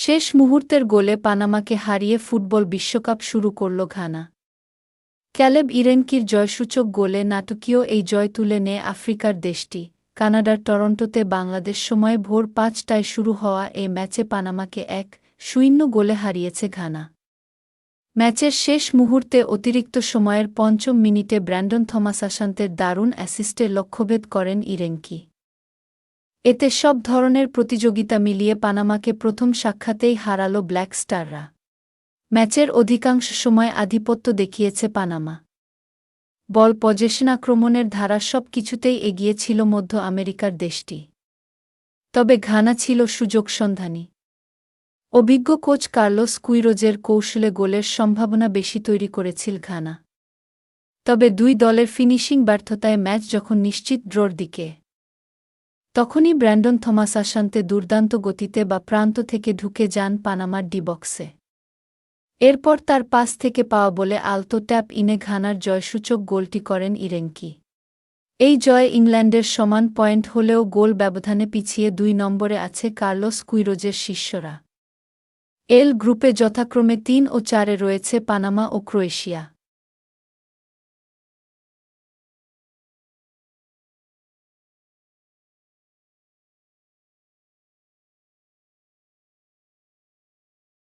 শেষ মুহূর্তের গোলে পানামাকে হারিয়ে ফুটবল বিশ্বকাপ শুরু করল ঘানা। ক্যালেব ইরেনকির জয়সূচক গোলে নাটকীয় এই জয় তুলে নেয় আফ্রিকার দেশটি। কানাডার টরন্টোতে বাংলাদেশ সময় ভোর ৫টায় শুরু হওয়া এ ম্যাচে পানামাকে ১-০ গোলে হারিয়েছে ঘানা। ম্যাচের শেষ মুহূর্তে অতিরিক্ত সময়ের ৫ম মিনিটে ব্র্যান্ডন থমাস আসান্তের দারুণ অ্যাসিস্টে লক্ষ্যভেদ করেন ইরেনকি। এতে সব ধরনের প্রতিযোগিতা মিলিয়ে পানামাকে প্রথম সাক্ষাতেই হারাল ব্ল্যাক স্টাররা। ম্যাচের অধিকাংশ সময় আধিপত্য দেখিয়েছে পানামা। বল পজেশন আক্রমণের ধারা সব কিছুতেই এগিয়ে ছিল মধ্য আমেরিকার দেশটি। তবে ঘানা ছিল সুযোগসন্ধানী। অভিজ্ঞ কোচ কার্লোস কুইরোজের কৌশলে গোলের সম্ভাবনা বেশি তৈরি করেছিল ঘানা। তবে দুই দলের ফিনিশিং ব্যর্থতায় ম্যাচ যখন নিশ্চিত ড্রর দিকে, তখনই ব্র্যান্ডন থমাস আসান্তে দুর্দান্ত গতিতে বা প্রান্ত থেকে ঢুকে যান পানামার ডি বক্সে। এরপর তার পাস থেকে পাওয়া বলে আলতো ট্যাপ ইনে ঘানার জয়সূচক গোলটি করেন ইরেনকি। এই জয়ে ইংল্যান্ডের সমান পয়েন্ট হলেও গোল ব্যবধানে পিছিয়ে ২ নম্বরে আছে কার্লোস কুইরোজের শিষ্যরা। এল গ্রুপে যথাক্রমে ৩ ও ৪-এ রয়েছে পানামা ও ক্রোয়েশিয়া।